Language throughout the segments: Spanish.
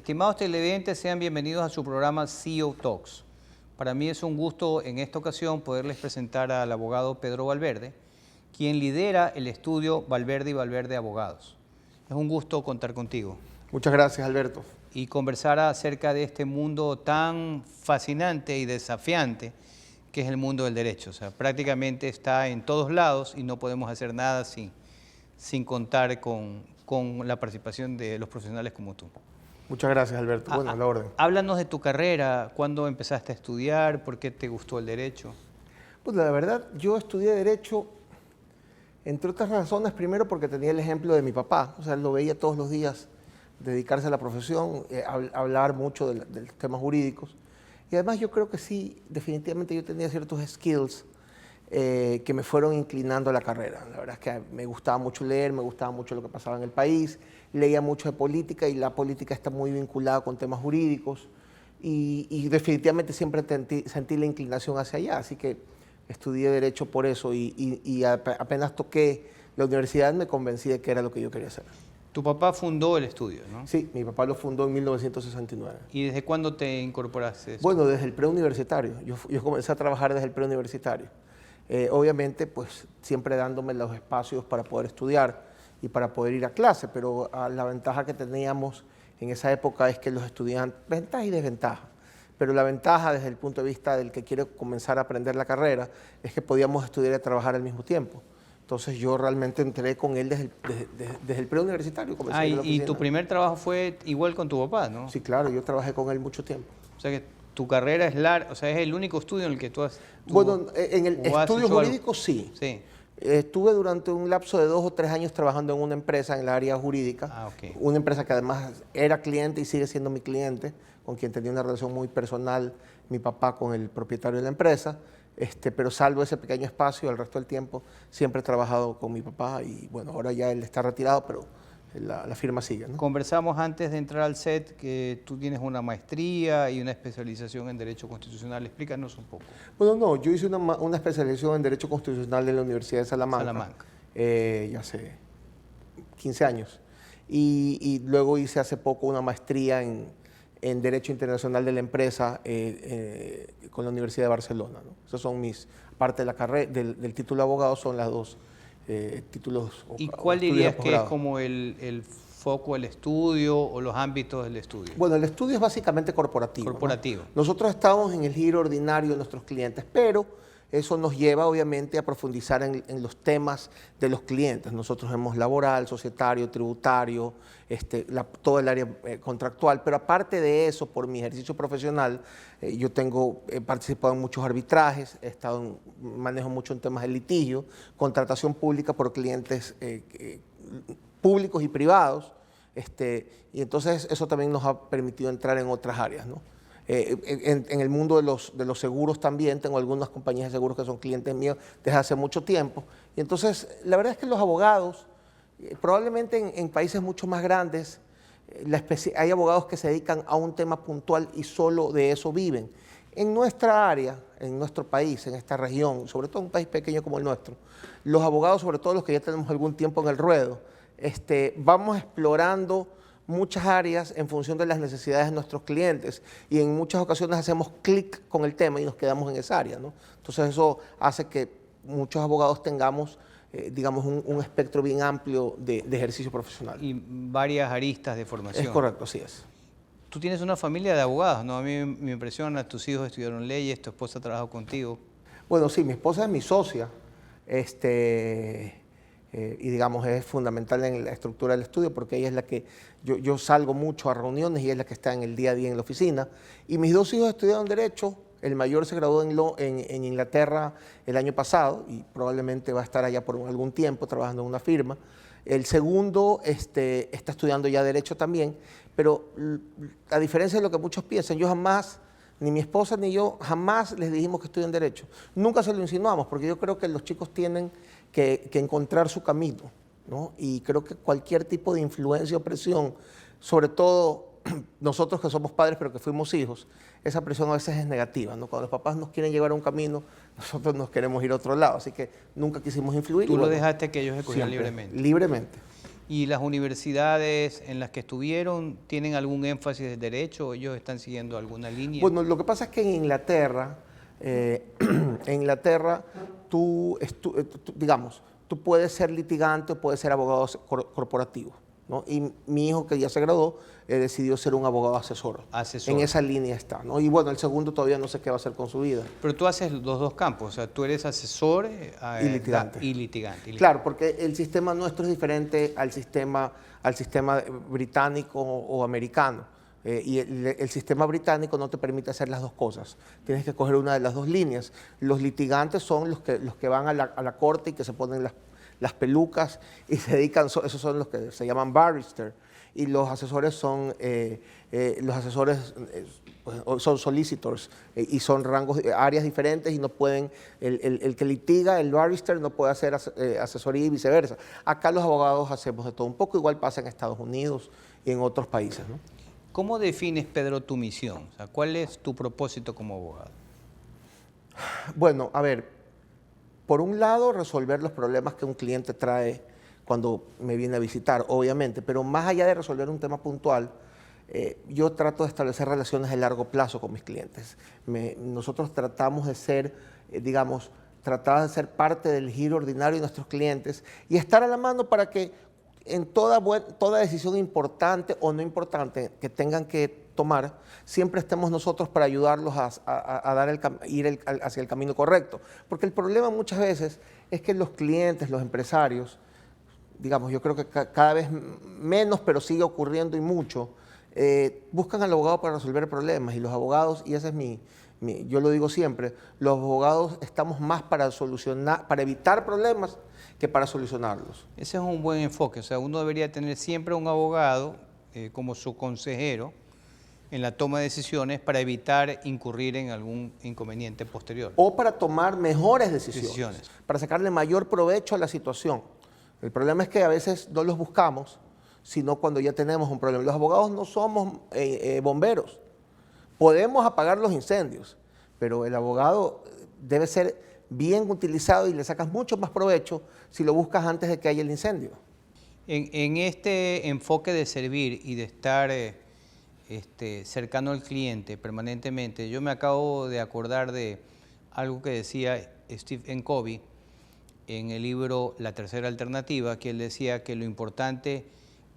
Estimados televidentes, sean bienvenidos a su programa CEO Talks. Para mí es un gusto en esta ocasión poderles presentar al abogado Pedro Valverde, quien lidera el estudio Valverde y Valverde Abogados. Es un gusto contar contigo. Muchas gracias, Alberto. Y conversar acerca de este mundo tan fascinante y desafiante que es el mundo del derecho. O sea, prácticamente está en todos lados y no podemos hacer nada sin contar con la participación de los profesionales como tú. Muchas gracias, Alberto. Bueno, a la orden. Háblanos de tu carrera, ¿cuándo empezaste a estudiar? ¿Por qué te gustó el derecho? Pues la verdad, yo estudié Derecho, entre otras razones, primero porque tenía el ejemplo de mi papá, o sea, él lo veía todos los días dedicarse a la profesión, hablar mucho de los temas jurídicos. Y además yo creo que sí, definitivamente yo tenía ciertos skills que me fueron inclinando a la carrera. La verdad es que me gustaba mucho leer, me gustaba mucho lo que pasaba en el país, leía mucho de política y la política está muy vinculada con temas jurídicos y definitivamente siempre sentí la inclinación hacia allá, así que estudié Derecho por eso y apenas toqué la universidad me convencí de que era lo que yo quería hacer. Tu papá fundó el estudio, ¿no? Sí, mi papá lo fundó en 1969. ¿Y desde cuándo te incorporaste? Bueno, desde el preuniversitario. Yo comencé a trabajar desde el preuniversitario. Obviamente, pues siempre dándome los espacios para poder estudiar y para poder ir a clase, pero la ventaja que teníamos en esa época es que los estudiantes, ventaja y desventaja, pero la ventaja desde el punto de vista del que quiere comenzar a aprender la carrera es que podíamos estudiar y trabajar al mismo tiempo. Entonces yo realmente entré con él desde el preuniversitario. Y tu primer trabajo fue igual con tu papá, ¿no? Sí, claro, yo trabajé con él mucho tiempo. O sea que tu carrera es larga, o sea, es el único estudio en el que tú has... Bueno, en el estudio jurídico sí. Sí. Estuve durante un lapso de 2 o 3 años trabajando en una empresa en el área jurídica, una empresa que además era cliente y sigue siendo mi cliente, con quien tenía una relación muy personal, mi papá con el propietario de la empresa. Pero salvo ese pequeño espacio, el resto del tiempo siempre he trabajado con mi papá y bueno, ahora ya él está retirado, pero la firma sigue, ¿no? Conversamos antes de entrar al set que tú tienes una maestría y una especialización en Derecho Constitucional. Explícanos un poco. Bueno, no, yo hice una especialización en Derecho Constitucional en la Universidad de Salamanca. Ya hace 15 años. Y luego hice hace poco una maestría en Derecho Internacional de la Empresa con la Universidad de Barcelona, ¿no? Esos son parte de la carrera, del título de abogado son las dos títulos. ¿Y cuál dirías que es como el foco del estudio o los ámbitos del estudio? Bueno, el estudio es básicamente corporativo. Corporativo. ¿No? Nosotros estamos en el giro ordinario de nuestros clientes, pero eso nos lleva obviamente a profundizar en los temas de los clientes. Nosotros vemos laboral, societario, tributario, todo el área contractual, pero aparte de eso, por mi ejercicio profesional, he participado en muchos arbitrajes, manejo mucho en temas de litigio, contratación pública por clientes públicos y privados, y entonces eso también nos ha permitido entrar en otras áreas, ¿no? En el mundo de los seguros también, tengo algunas compañías de seguros que son clientes míos desde hace mucho tiempo. Y entonces, la verdad es que los abogados, probablemente en países mucho más grandes, hay abogados que se dedican a un tema puntual y solo de eso viven. En nuestra área, en nuestro país, en esta región, sobre todo en un país pequeño como el nuestro, los abogados, sobre todo los que ya tenemos algún tiempo en el ruedo, vamos explorando muchas áreas en función de las necesidades de nuestros clientes y en muchas ocasiones hacemos clic con el tema y nos quedamos en esa área, ¿no? Entonces eso hace que muchos abogados tengamos, digamos, un espectro bien amplio de ejercicio profesional. Y varias aristas de formación. Es correcto, así es. Tú tienes una familia de abogados, ¿no? A mí me impresiona, tus hijos estudiaron leyes, tu esposa trabajó contigo. Bueno, sí, mi esposa es mi socia, y digamos es fundamental en la estructura del estudio porque ella es la que, yo salgo mucho a reuniones y ella es la que está en el día a día en la oficina. Y mis 2 hijos estudiaron Derecho, el mayor se graduó en Inglaterra el año pasado y probablemente va a estar allá por algún tiempo trabajando en una firma. El segundo está estudiando ya Derecho también, pero a diferencia de lo que muchos piensan, yo jamás, ni mi esposa ni yo, jamás les dijimos que estudien Derecho. Nunca se lo insinuamos porque yo creo que los chicos tienen que encontrar su camino, ¿no? Y creo que cualquier tipo de influencia o presión, sobre todo nosotros que somos padres pero que fuimos hijos, esa presión a veces es negativa, ¿no? Cuando los papás nos quieren llevar a un camino, nosotros nos queremos ir a otro lado, así que nunca quisimos influir. Tú lo dejaste que ellos escogieran libremente. Libremente. ¿Y las universidades en las que estuvieron tienen algún énfasis de derecho o ellos están siguiendo alguna línea? Bueno, lo que pasa es que en Inglaterra, digamos, tú puedes ser litigante o puedes ser abogado corporativo, ¿no? Y mi hijo, que ya se graduó, decidió ser un abogado asesor. Asesor. En esa línea está, ¿no? Y bueno, el segundo todavía no sé qué va a hacer con su vida. Pero tú haces los dos campos, o sea, tú eres asesor Y litigante. y litigante. Claro, porque el sistema nuestro es diferente al sistema británico o americano. Y el sistema británico no te permite hacer las dos cosas. Tienes que coger una de las dos líneas. Los litigantes son los que van a la corte y que se ponen las pelucas y se dedican, esos son los que se llaman barrister. Y los asesores son son solicitors y son rangos, áreas diferentes y no pueden, el que litiga, el barrister, no puede hacer asesoría y viceversa. Acá los abogados hacemos de todo un poco, igual pasa en Estados Unidos y en otros países, ¿no? ¿Cómo defines, Pedro, tu misión? O sea, ¿cuál es tu propósito como abogado? Bueno, a ver, por un lado, resolver los problemas que un cliente trae cuando me viene a visitar, obviamente, pero más allá de resolver un tema puntual, yo trato de establecer relaciones de largo plazo con mis clientes. Nosotros tratamos de ser, digamos, tratar de ser parte del giro ordinario de nuestros clientes y estar a la mano para que en toda decisión importante o no importante que tengan que tomar, siempre estemos nosotros para ayudarlos a ir hacia el camino correcto. Porque el problema muchas veces es que los clientes, los empresarios, digamos, yo creo que cada vez menos, pero sigue ocurriendo y mucho, buscan al abogado para resolver problemas y los abogados, y ese es yo lo digo siempre, los abogados estamos más para evitar problemas que para solucionarlos. Ese es un buen enfoque, o sea, uno debería tener siempre un abogado como su consejero en la toma de decisiones para evitar incurrir en algún inconveniente posterior. O para tomar mejores decisiones. Para sacarle mayor provecho a la situación. El problema es que a veces no los buscamos, sino cuando ya tenemos un problema. Los abogados no somos bomberos. Podemos apagar los incendios, pero el abogado debe ser bien utilizado y le sacas mucho más provecho si lo buscas antes de que haya el incendio. En este enfoque de servir y de estar cercano al cliente permanentemente, yo me acabo de acordar de algo que decía Stephen Covey en el libro La Tercera Alternativa, que él decía que lo importante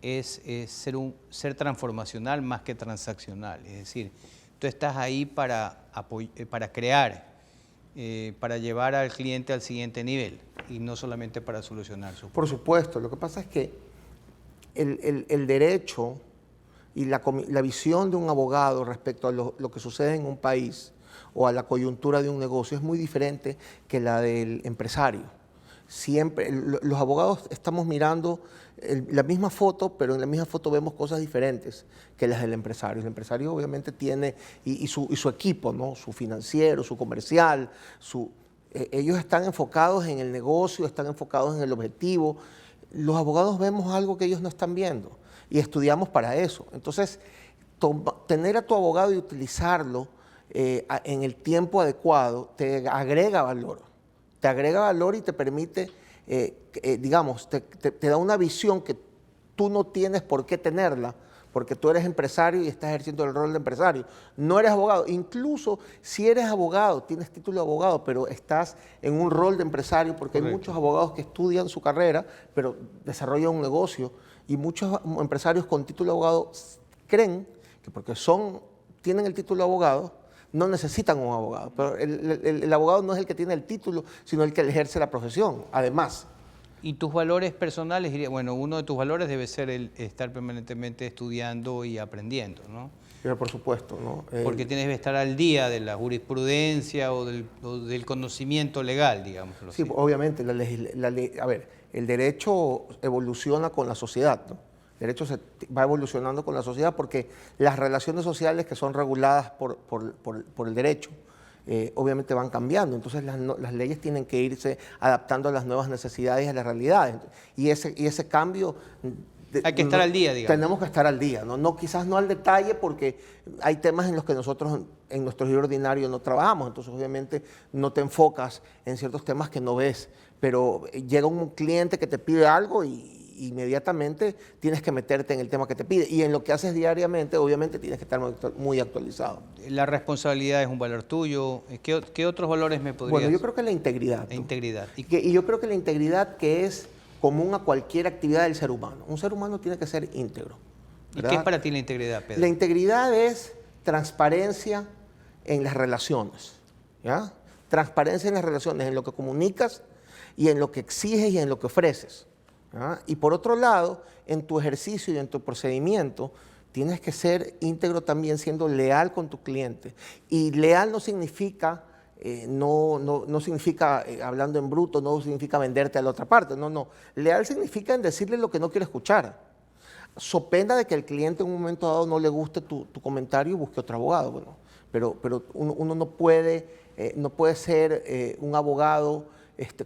es ser transformacional más que transaccional. Es decir, tú estás ahí para crear, para llevar al cliente al siguiente nivel y no solamente para solucionar su problema. Por supuesto, lo que pasa es que el derecho y la visión de un abogado respecto a lo que sucede en un país o a la coyuntura de un negocio es muy diferente que la del empresario. Siempre, los abogados estamos mirando la misma foto, pero en la misma foto vemos cosas diferentes que las del empresario. El empresario obviamente tiene, y su equipo, ¿no? Su financiero, su comercial, ellos están enfocados en el negocio, están enfocados en el objetivo. Los abogados vemos algo que ellos no están viendo y estudiamos para eso. Entonces, tener a tu abogado y utilizarlo en el tiempo adecuado te agrega valor. Te agrega valor y te permite, digamos, te da una visión que tú no tienes por qué tenerla, porque tú eres empresario y estás ejerciendo el rol de empresario. No eres abogado. Incluso si eres abogado, tienes título de abogado, pero estás en un rol de empresario, porque Correcto. Hay muchos abogados que estudian su carrera, pero desarrollan un negocio, y muchos empresarios con título de abogado creen que porque tienen el título de abogado, no necesitan un abogado, pero el abogado no es el que tiene el título, sino el que ejerce la profesión, además. ¿Y tus valores personales? Bueno, uno de tus valores debe ser el estar permanentemente estudiando y aprendiendo, ¿no? Pero por supuesto, ¿no? Porque tienes que estar al día de la jurisprudencia o del conocimiento legal, digamos. Sí, obviamente, a ver, el derecho evoluciona con la sociedad, ¿no? El derecho va evolucionando con la sociedad porque las relaciones sociales que son reguladas por el derecho, obviamente van cambiando. Entonces las leyes tienen que irse adaptando a las nuevas necesidades y a las realidades. Y ese cambio... Hay que estar al día, digamos. Tenemos que estar al día, ¿no? Quizás no al detalle porque hay temas en los que nosotros en nuestro giro ordinario no trabajamos. Entonces obviamente no te enfocas en ciertos temas que no ves. Pero llega un cliente que te pide algo y inmediatamente tienes que meterte en el tema que te pide. Y en lo que haces diariamente, obviamente, tienes que estar muy actualizado. La responsabilidad es un valor tuyo. ¿Qué otros valores me podrías...? Bueno, yo creo que la integridad. La integridad. Y yo creo que la integridad que es común a cualquier actividad del ser humano. Un ser humano tiene que ser íntegro. ¿Y qué es para ti la integridad, Pedro? La integridad es transparencia en las relaciones, ¿ya? Transparencia en las relaciones, en lo que comunicas y en lo que exiges y en lo que ofreces, ¿ya? Y por otro lado, en tu ejercicio y en tu procedimiento, tienes que ser íntegro también siendo leal con tu cliente. Y leal no significa, no significa, hablando en bruto, no significa venderte a la otra parte, no. Leal significa en decirle lo que no quiere escuchar. So pena de que el cliente en un momento dado no le guste tu comentario y busque otro abogado. Bueno, pero uno no puede ser un abogado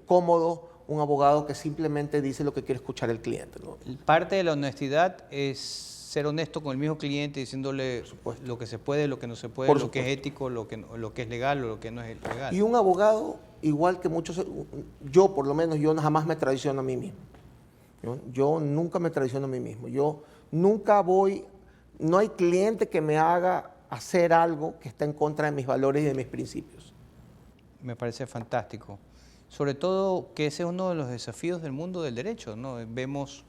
cómodo, un abogado que simplemente dice lo que quiere escuchar el cliente, ¿no? Parte de la honestidad es ser honesto con el mismo cliente, diciéndole lo que se puede, lo que no se puede, lo que es ético, lo que es legal o lo que no es legal. Y un abogado, igual que muchos, yo por lo menos, yo jamás me traiciono a mí mismo. Yo nunca me traiciono a mí mismo. Yo nunca no hay cliente que me haga hacer algo que está en contra de mis valores y de mis principios. Me parece fantástico. Sobre todo que ese es uno de los desafíos del mundo del derecho, ¿no? Vemos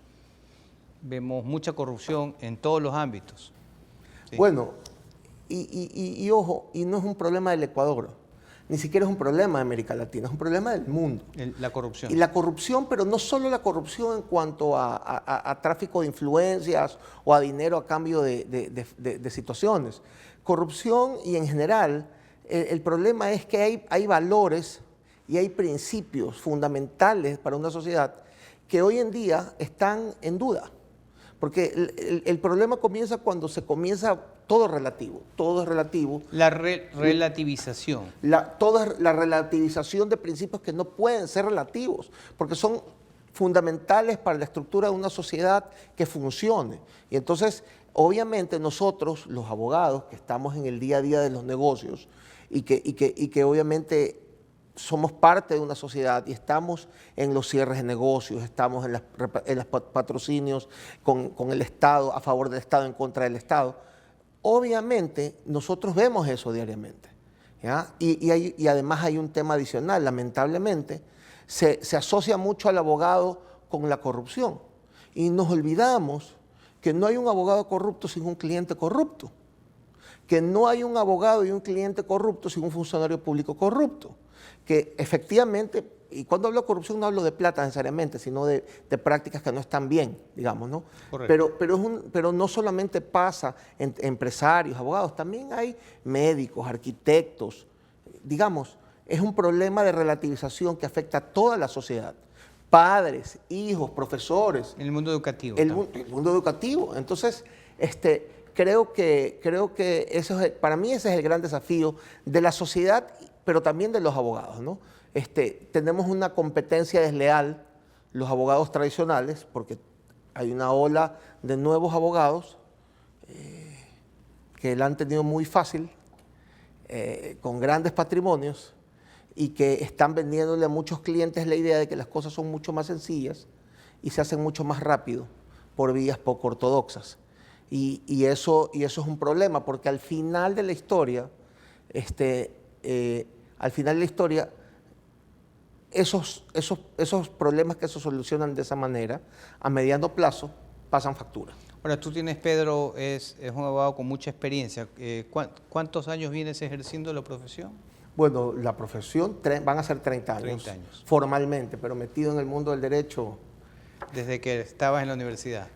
mucha corrupción en todos los ámbitos. ¿Sí? Bueno, y ojo, y no es un problema del Ecuador. Ni siquiera es un problema de América Latina, es un problema del mundo. La corrupción. Y la corrupción, pero no solo la corrupción en cuanto a tráfico de influencias o a dinero a cambio de situaciones. Corrupción y en general, el problema es que hay valores y hay principios fundamentales para una sociedad que hoy en día están en duda. Porque el problema comienza cuando se comienza todo es relativo. La relativización. Toda la relativización de principios que no pueden ser relativos, porque son fundamentales para la estructura de una sociedad que funcione. Y entonces, obviamente nosotros, los abogados, que estamos en el día a día de los negocios y que obviamente somos parte de una sociedad y estamos en los cierres de negocios, estamos en los patrocinios con el Estado, a favor del Estado, en contra del Estado. Obviamente, nosotros vemos eso diariamente, ¿ya? Y además hay un tema adicional, lamentablemente, se asocia mucho al abogado con la corrupción y nos olvidamos que no hay un abogado corrupto sin un cliente corrupto, que no hay un abogado y un cliente corrupto sin un funcionario público corrupto, que efectivamente, y cuando hablo de corrupción no hablo de plata necesariamente, sino de prácticas que no están bien, digamos, ¿no? Pero no solamente pasa en empresarios, abogados, también hay médicos, arquitectos, digamos, es un problema de relativización que afecta a toda la sociedad, padres, hijos, profesores. En el mundo educativo. El mundo educativo. Entonces, creo que para mí ese es el gran desafío de la sociedad, pero también de los abogados, ¿no? Tenemos una competencia desleal, los abogados tradicionales, porque hay una ola de nuevos abogados que la han tenido muy fácil, con grandes patrimonios, y que están vendiéndole a muchos clientes la idea de que las cosas son mucho más sencillas y se hacen mucho más rápido por vías poco ortodoxas. Y eso es un problema, porque al final de la historia, esos problemas que se solucionan de esa manera, a mediano plazo, pasan factura. Ahora, tú tienes, Pedro, es un abogado con mucha experiencia. ¿Cuántos años vienes ejerciendo la profesión? Bueno, la profesión van a ser 30 años. 30 años. Formalmente, pero metido en el mundo del derecho. Desde que estabas en la universidad.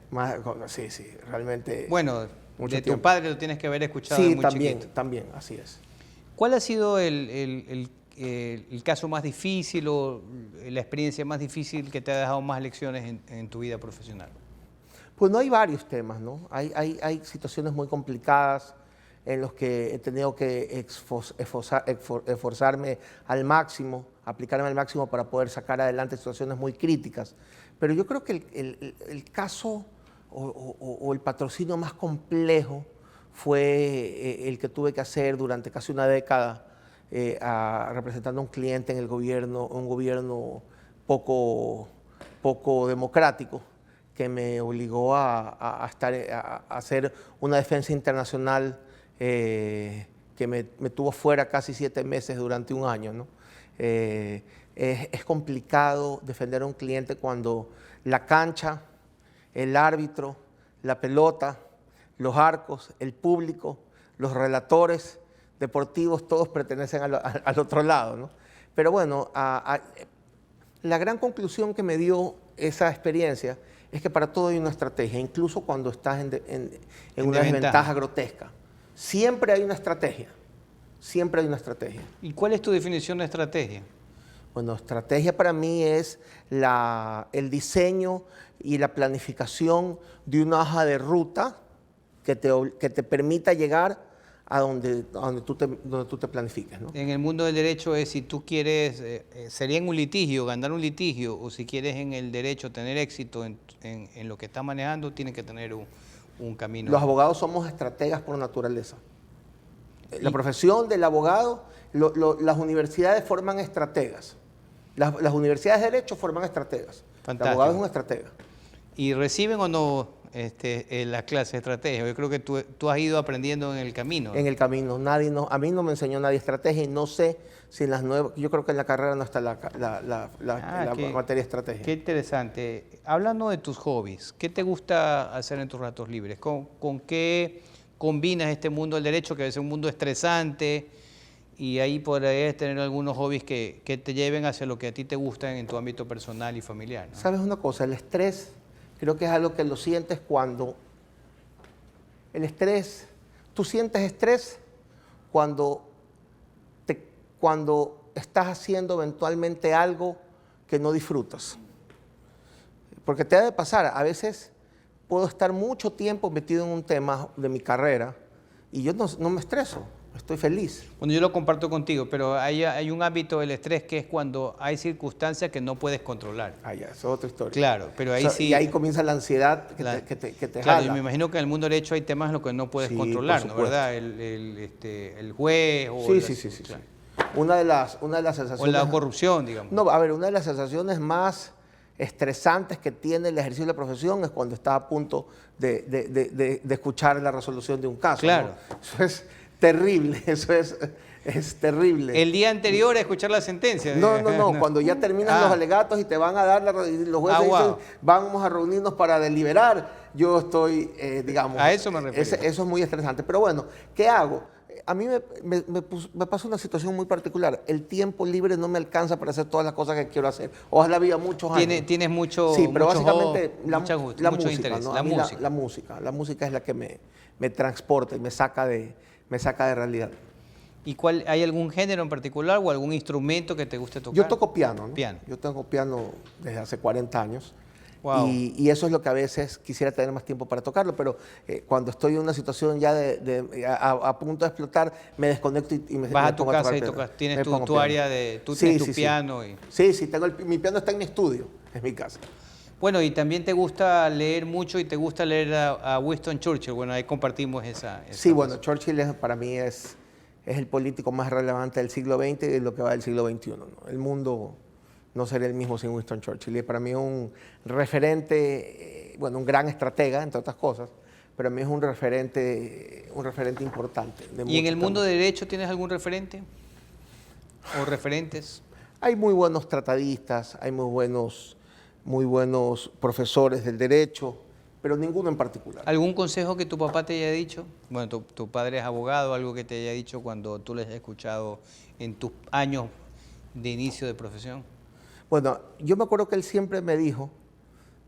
Sí, realmente. Bueno, de tu padre lo tienes que haber escuchado sí, muy chiquito. también, así es. ¿Cuál ha sido el caso más difícil o la experiencia más difícil que te ha dejado más lecciones en tu vida profesional? Pues no, hay varios temas, ¿no? Hay situaciones muy complicadas en los que he tenido que esforzarme al máximo, aplicarme al máximo para poder sacar adelante situaciones muy críticas. Pero yo creo que el caso o el patrocinio más complejo fue el que tuve que hacer durante casi una década representando a un cliente en el gobierno, un gobierno poco democrático, que me obligó a hacer una defensa internacional que me tuvo fuera casi 7 meses durante un año, ¿no? Es complicado defender a un cliente cuando la cancha, el árbitro, la pelota, los arcos, el público, los relatores deportivos, todos pertenecen al otro lado, ¿no? Pero bueno, la gran conclusión que me dio esa experiencia es que para todo hay una estrategia, incluso cuando estás en una desventaja grotesca. Siempre hay una estrategia, siempre hay una estrategia. ¿Y cuál es tu definición de estrategia? Bueno, estrategia para mí es el diseño y la planificación de una hoja de ruta que te permita llegar a donde tú te planifiques, ¿no? En el mundo del derecho es si tú quieres, sería en un litigio, ganar un litigio, o si quieres en el derecho tener éxito en lo que estás manejando, tienes que tener un camino. Los abogados somos estrategas por naturaleza. La profesión del abogado, las universidades forman estrategas. Las universidades de derecho forman estrategas. Fantástico. El abogado es un estratega. ¿Y reciben o no las clases de estrategia? Yo creo que tú has ido aprendiendo en el camino, ¿no? En el camino. A mí no me enseñó nadie estrategia y no sé si en las nuevas... Yo creo que en la carrera no está la materia de estrategia. Qué interesante. Hablando de tus hobbies, ¿qué te gusta hacer en tus ratos libres? ¿Con qué combinas este mundo del derecho, que es un mundo estresante, y ahí podrías tener algunos hobbies que te lleven hacia lo que a ti te gusta en tu ámbito personal y familiar, ¿no? ¿Sabes una cosa? El estrés creo que es algo que lo sientes cuando... El estrés... Tú sientes estrés cuando estás haciendo eventualmente algo que no disfrutas. Porque te ha de pasar, a veces puedo estar mucho tiempo metido en un tema de mi carrera y yo no me estreso, estoy feliz. Bueno, yo lo comparto contigo, pero hay un ámbito del estrés que es cuando hay circunstancias que no puedes controlar. Ah, ya, eso es otra historia. Claro, pero ahí sí... Y ahí comienza la ansiedad que te jala. Yo me imagino que en el mundo del derecho hay temas en los que no puedes controlar, ¿no? ¿Verdad? El juez o... Sí. Claro. Una de las sensaciones... O la corrupción, digamos. No, a ver, una de las sensaciones más estresantes que tiene el ejercicio de la profesión es cuando estás a punto de escuchar la resolución de un caso. Claro. ¿no? Eso es terrible, eso es terrible. El día anterior a escuchar la sentencia. No, cuando ya terminan los alegatos y te van a dar, y los jueces dicen, vamos a reunirnos para deliberar, yo estoy, digamos... A eso me refiero. Eso es muy estresante. Pero bueno, ¿qué hago? A mí me pasó una situación muy particular. El tiempo libre no me alcanza para hacer todas las cosas que quiero hacer. Ojalá había muchos años. Tienes mucho... Sí, pero básicamente mucho música, interés. ¿no? La música es la que me transporta y me saca de realidad. ¿Y hay algún género en particular o algún instrumento que te guste tocar? Yo toco piano, ¿no? Piano. Yo toco piano desde hace 40 años. Wow. Y eso es lo que a veces quisiera tener más tiempo para tocarlo, pero cuando estoy en una situación ya a punto de explotar, me desconecto y me Vas a tu pongo casa tocar y piano. tocas, tienes Me tu pongo piano. área de... Tú tienes tu piano. Sí, mi piano está en mi estudio, es mi casa. Bueno, y también te gusta leer mucho y te gusta leer a Winston Churchill. Bueno, ahí compartimos esa Sí, bueno, Churchill para mí es el político más relevante del siglo XX y de lo que va del siglo XXI, ¿no? El mundo no sería el mismo sin Winston Churchill. Y para mí es un referente, bueno, un gran estratega, entre otras cosas, pero a mí es un referente importante. ¿Y en el mundo de derecho tienes algún referente? ¿O referentes? Hay muy buenos tratadistas, hay muy buenos profesores del derecho, pero ninguno en particular. ¿Algún consejo que tu papá te haya dicho? Bueno, tu padre es abogado, algo que te haya dicho cuando tú les has escuchado en tus años de inicio de profesión. Bueno, yo me acuerdo que él siempre me dijo,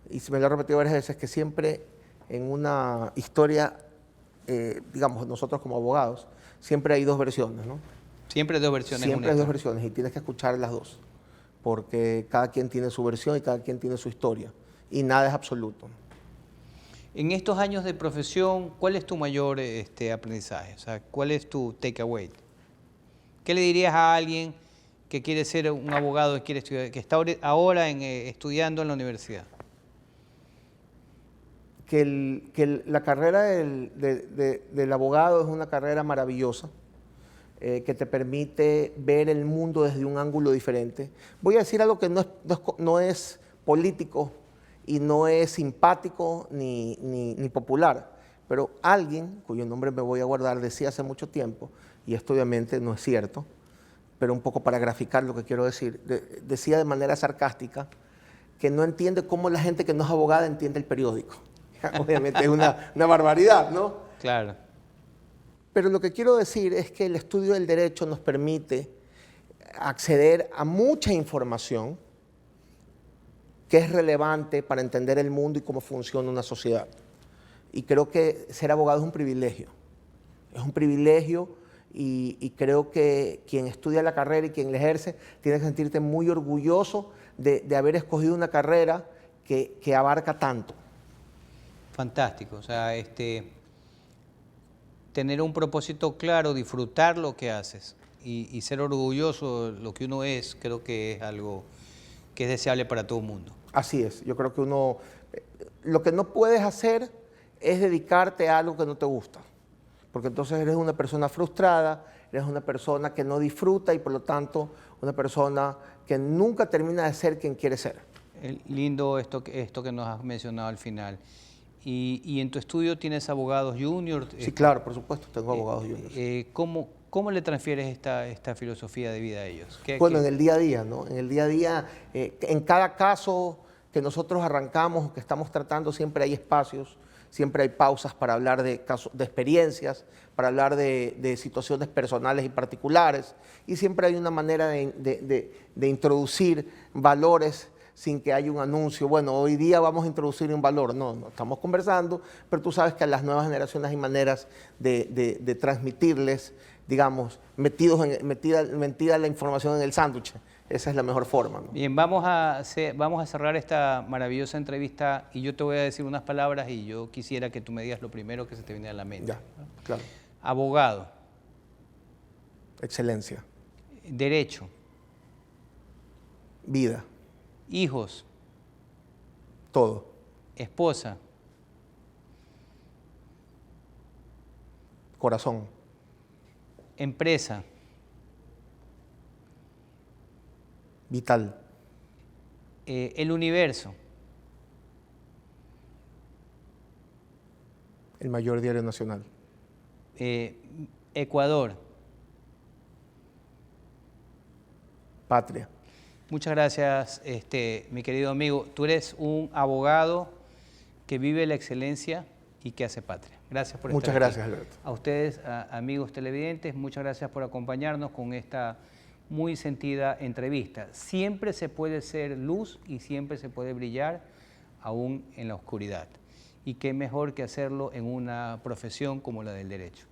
y me lo ha repetido varias veces, que siempre en una historia, digamos, nosotros como abogados, siempre hay dos versiones, ¿no? Siempre hay dos versiones. Siempre hay dos versiones y tienes que escuchar las dos, porque cada quien tiene su versión y cada quien tiene su historia, y nada es absoluto. En estos años de profesión, ¿cuál es tu mayor aprendizaje? O sea, ¿cuál es tu takeaway? ¿Qué le dirías a alguien que quiere ser un abogado, que quiere estudiar, que está ahora estudiando en la universidad? Que la carrera del abogado es una carrera maravillosa, que te permite ver el mundo desde un ángulo diferente. Voy a decir algo que no es político y no es simpático ni popular. Pero alguien, cuyo nombre me voy a guardar, decía hace mucho tiempo, y esto obviamente no es cierto, pero un poco para graficar lo que quiero decir, decía de manera sarcástica que no entiende cómo la gente que no es abogada entiende el periódico. Obviamente es una barbaridad, ¿no? Claro. Pero lo que quiero decir es que el estudio del derecho nos permite acceder a mucha información que es relevante para entender el mundo y cómo funciona una sociedad. Y creo que ser abogado es un privilegio. Es un privilegio y creo que quien estudia la carrera y quien la ejerce tiene que sentirte muy orgulloso de haber escogido una carrera que abarca tanto. Fantástico. O sea, tener un propósito claro, disfrutar lo que haces y ser orgulloso de lo que uno es, creo que es algo que es deseable para todo el mundo. Así es. Yo creo que lo que no puedes hacer es dedicarte a algo que no te gusta, porque entonces eres una persona frustrada, eres una persona que no disfruta y por lo tanto una persona que nunca termina de ser quien quiere ser. Lindo esto que nos has mencionado al final. Y en tu estudio tienes abogados juniors. Sí, claro, por supuesto, tengo abogados juniors. ¿Cómo le transfieres esta filosofía de vida a ellos? Bueno, en el día a día, ¿no? En el día a día, en cada caso que nosotros arrancamos, que estamos tratando, siempre hay espacios, siempre hay pausas para hablar de casos, de experiencias, para hablar de situaciones personales y particulares, y siempre hay una manera de introducir valores sin que haya un anuncio. Bueno, hoy día vamos a introducir un valor. No, estamos conversando, pero tú sabes que a las nuevas generaciones hay maneras de transmitirles, digamos, metida la información en el sándwich. Esa es la mejor forma, ¿no? Bien, vamos a cerrar esta maravillosa entrevista y yo te voy a decir unas palabras y yo quisiera que tú me digas lo primero que se te viene a la mente. Ya, claro. Abogado. Excelencia. Derecho. Vida. Hijos. Todo. Esposa. Corazón. Empresa. Vital. El universo. El mayor diario nacional. Ecuador. Patria. Muchas gracias, mi querido amigo. Tú eres un abogado que vive la excelencia y que hace patria. Gracias por estar Muchas gracias, Alberto. A ustedes, amigos televidentes, muchas gracias por acompañarnos con esta muy sentida entrevista. Siempre se puede ser luz y siempre se puede brillar aún en la oscuridad. Y qué mejor que hacerlo en una profesión como la del derecho.